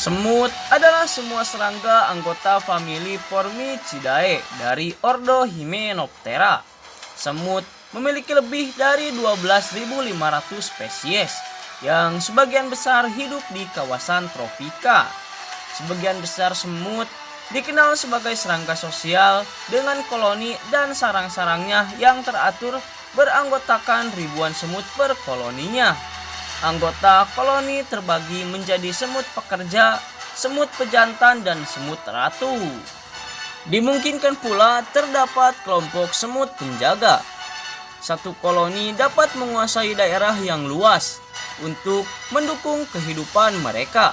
Semut adalah semua serangga anggota famili Formicidae dari ordo Hymenoptera. Semut memiliki lebih dari 12.500 spesies yang sebagian besar hidup di kawasan tropika. Sebagian besar semut dikenal sebagai serangga sosial dengan koloni dan sarang-sarangnya yang teratur beranggotakan ribuan semut per koloninya. Anggota koloni terbagi menjadi semut pekerja, semut pejantan, dan semut ratu. Dimungkinkan pula terdapat kelompok semut penjaga. Satu koloni dapat menguasai daerah yang luas untuk mendukung kehidupan mereka.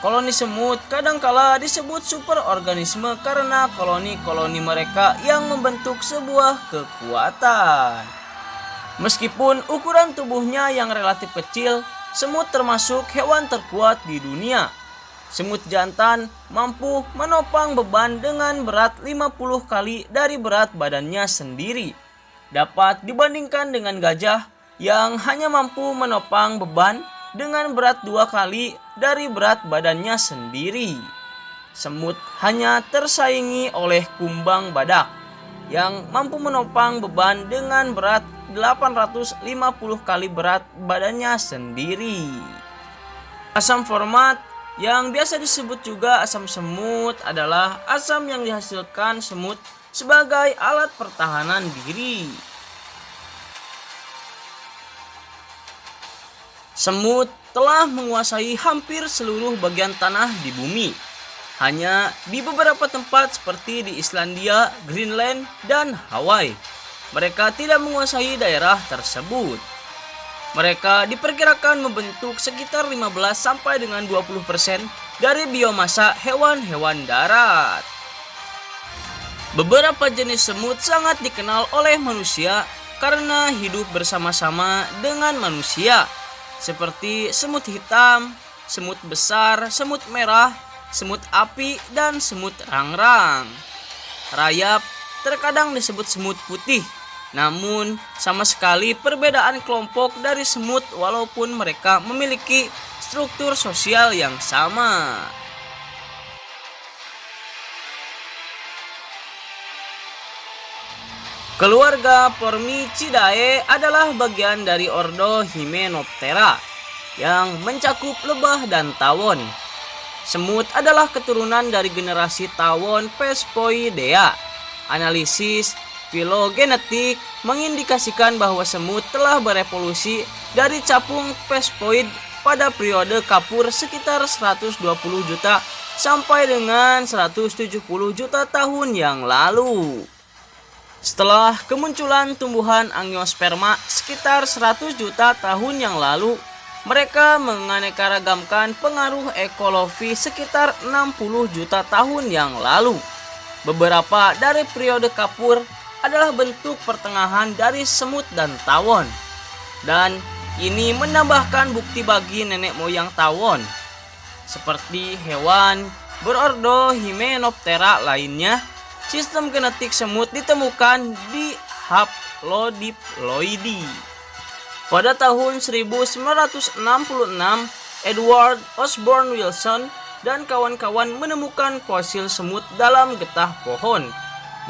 Koloni semut kadangkala disebut superorganisme karena koloni-koloni mereka yang membentuk sebuah kekuatan. Meskipun ukuran tubuhnya yang relatif kecil, semut termasuk hewan terkuat di dunia. Semut jantan mampu menopang beban dengan berat 50 kali dari berat badannya sendiri. Dapat dibandingkan dengan gajah yang hanya mampu menopang beban dengan berat 2 kali dari berat badannya sendiri. Semut hanya tersaingi oleh kumbang badak yang mampu menopang beban dengan berat 850 kali berat badannya sendiri. Asam format yang biasa disebut juga asam semut adalah asam yang dihasilkan semut sebagai alat pertahanan diri. Semut telah menguasai hampir seluruh bagian tanah di bumi. Hanya di beberapa tempat seperti di Islandia, Greenland, dan Hawaii mereka tidak menguasai daerah tersebut. Mereka diperkirakan membentuk sekitar 15 sampai dengan 20% dari biomasa hewan-hewan darat. Beberapa jenis semut sangat dikenal oleh manusia karena hidup bersama-sama dengan manusia, seperti semut hitam, semut besar, semut merah, semut api, dan semut rangrang. Rayap terkadang disebut semut putih. Namun, sama sekali perbedaan kelompok dari semut walaupun mereka memiliki struktur sosial yang sama. Keluarga Formicidae adalah bagian dari ordo Hymenoptera yang mencakup lebah dan tawon. Semut adalah keturunan dari generasi tawon Vespoidea. Analisis filogenetik mengindikasikan bahwa semut telah berevolusi dari capung Vespoid pada periode Kapur sekitar 120 juta sampai dengan 170 juta tahun yang lalu. Setelah kemunculan tumbuhan angiosperma sekitar 100 juta tahun yang lalu, mereka menganeka-ragamkan pengaruh ekologi sekitar 60 juta tahun yang lalu. Beberapa dari periode Kapur adalah bentuk pertengahan dari semut dan tawon. Dan ini menambahkan bukti bagi nenek moyang tawon. Seperti hewan berordo Hymenoptera lainnya, sistem genetik semut ditemukan di Haplodiploidy. Pada tahun 1966, Edward Osborne Wilson dan kawan-kawan menemukan fosil semut dalam getah pohon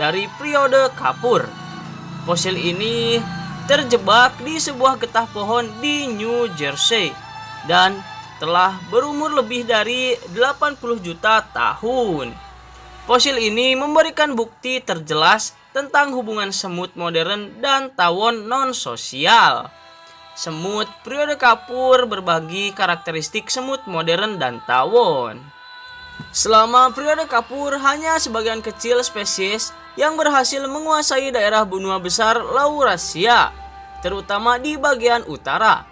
dari periode Kapur. Fosil ini terjebak di sebuah getah pohon di New Jersey dan telah berumur lebih dari 80 juta tahun. Fosil ini memberikan bukti terjelas tentang hubungan semut modern dan tawon non-sosial. Semut periode Kapur berbagi karakteristik semut modern dan tawon. Selama periode Kapur, hanya sebagian kecil spesies yang berhasil menguasai daerah benua besar Laurasia, terutama di bagian utara.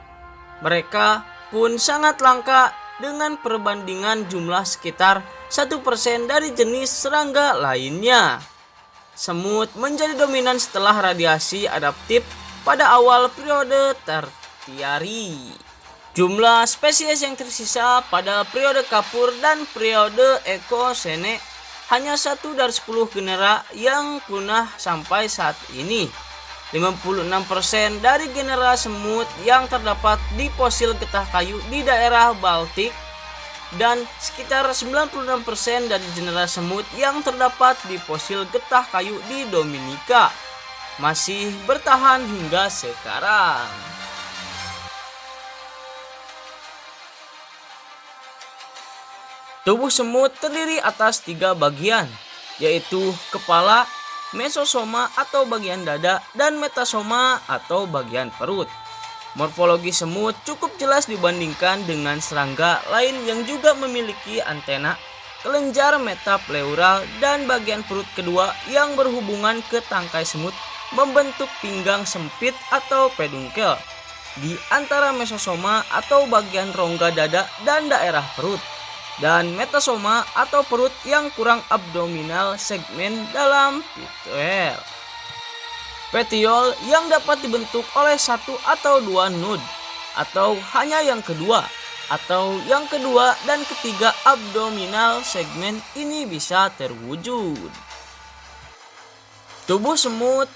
Mereka pun sangat langka dengan perbandingan jumlah sekitar 1% dari jenis serangga lainnya. Semut menjadi dominan setelah radiasi adaptif pada awal periode tertiari. Jumlah spesies yang tersisa pada periode Kapur dan periode Ekosene hanya 1 dari 10 genera yang punah sampai saat ini. 56% dari genera semut yang terdapat di fosil getah kayu di daerah Baltik dan sekitar 96% dari genera semut yang terdapat di fosil getah kayu di Dominika masih bertahan hingga sekarang. Tubuh semut terdiri atas 3 bagian, yaitu kepala, mesosoma atau bagian dada, dan metasoma atau bagian perut. Morfologi semut cukup jelas dibandingkan dengan serangga lain yang juga memiliki antena, kelenjar metapleural, dan bagian perut kedua yang berhubungan ke tangkai semut membentuk pinggang sempit atau pedunkel di antara mesosoma atau bagian rongga dada dan daerah perut, dan metasoma atau perut yang kurang abdominal segmen dalam petiole. Petiole yang dapat dibentuk oleh 1 atau 2 node, atau hanya yang kedua atau yang kedua dan ketiga abdominal segmen ini bisa terwujud. Tubuh semut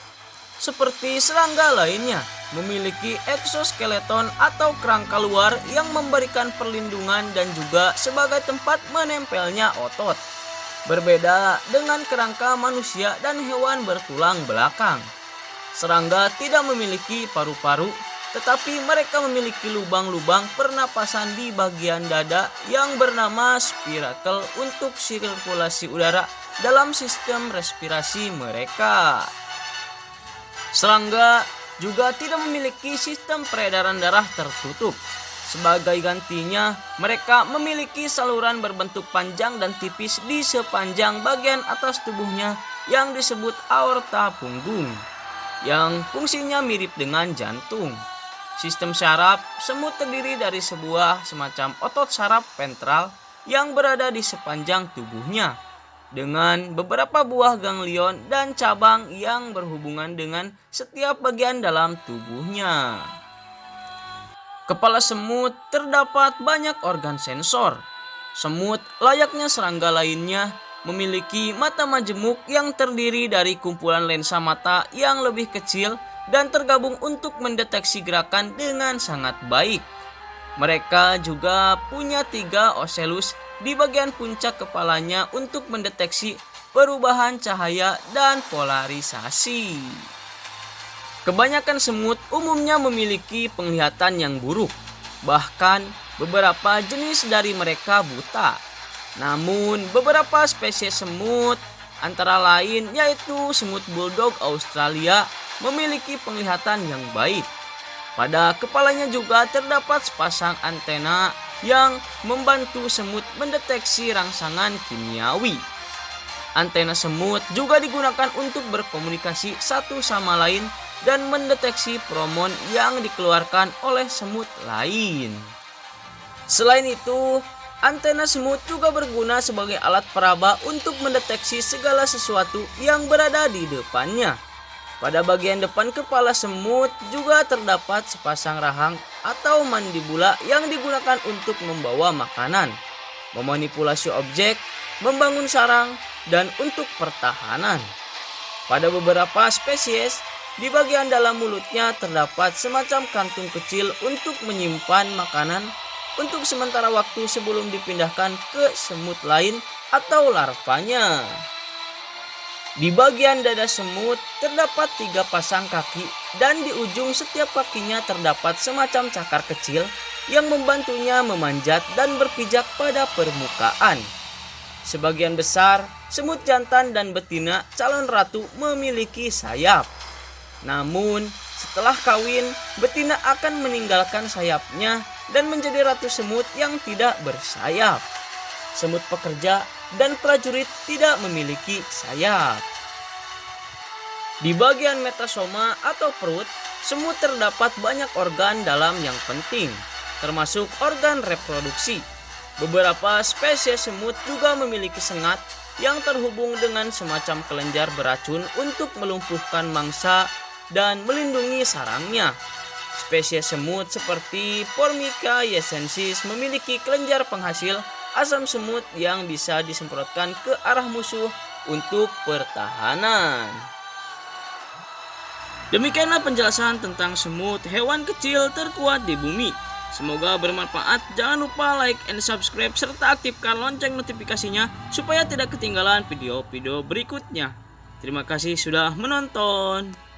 seperti serangga lainnya memiliki eksoskeleton atau kerangka luar yang memberikan perlindungan dan juga sebagai tempat menempelnya otot. Berbeda dengan kerangka manusia dan hewan bertulang belakang, serangga tidak memiliki paru-paru, tetapi mereka memiliki lubang-lubang pernapasan di bagian dada yang bernama spiracle untuk sirkulasi udara dalam sistem respirasi mereka. Serangga juga tidak memiliki sistem peredaran darah tertutup. Sebagai gantinya, mereka memiliki saluran berbentuk panjang dan tipis di sepanjang bagian atas tubuhnya yang disebut aorta punggung, yang fungsinya mirip dengan jantung. Sistem syaraf semut terdiri dari sebuah semacam otot saraf ventral yang berada di sepanjang tubuhnya, dengan beberapa buah ganglion dan cabang yang berhubungan dengan setiap bagian dalam tubuhnya. Kepala semut terdapat banyak organ sensor. Semut, layaknya serangga lainnya, memiliki mata majemuk yang terdiri dari kumpulan lensa mata yang lebih kecil dan tergabung untuk mendeteksi gerakan dengan sangat baik. Mereka juga punya 3 ocellus di bagian puncak kepalanya untuk mendeteksi perubahan cahaya dan polarisasi. Kebanyakan semut umumnya memiliki penglihatan yang buruk, bahkan beberapa jenis dari mereka buta. Namun beberapa spesies semut, antara lain yaitu semut bulldog Australia, memiliki penglihatan yang baik. Pada kepalanya juga terdapat sepasang antena yang membantu semut mendeteksi rangsangan kimiawi. Antena semut juga digunakan untuk berkomunikasi satu sama lain dan mendeteksi feromon yang dikeluarkan oleh semut lain. Selain itu, antena semut juga berguna sebagai alat peraba untuk mendeteksi segala sesuatu yang berada di depannya. Pada bagian depan kepala semut juga terdapat sepasang rahang atau mandibula yang digunakan untuk membawa makanan, memanipulasi objek, membangun sarang, dan untuk pertahanan. Pada beberapa spesies, di bagian dalam mulutnya terdapat semacam kantung kecil untuk menyimpan makanan untuk sementara waktu sebelum dipindahkan ke semut lain atau larvanya. Di bagian dada semut terdapat 3 pasang kaki dan di ujung setiap kakinya terdapat semacam cakar kecil yang membantunya memanjat dan berpijak pada permukaan. Sebagian besar semut jantan dan betina calon ratu memiliki sayap. Namun setelah kawin, betina akan meninggalkan sayapnya dan menjadi ratu semut yang tidak bersayap. Semut pekerja dan prajurit tidak memiliki sayap. Di bagian metasoma atau perut, semut terdapat banyak organ dalam yang penting, termasuk organ reproduksi. Beberapa spesies semut juga memiliki sengat yang terhubung dengan semacam kelenjar beracun untuk melumpuhkan mangsa dan melindungi sarangnya. Spesies semut seperti Formica yesensis memiliki kelenjar penghasil asam semut yang bisa disemprotkan ke arah musuh untuk pertahanan. Demikianlah penjelasan tentang semut, hewan kecil terkuat di bumi. Semoga bermanfaat. Jangan lupa like and subscribe serta aktifkan lonceng notifikasinya supaya tidak ketinggalan video-video berikutnya. Terima kasih sudah menonton.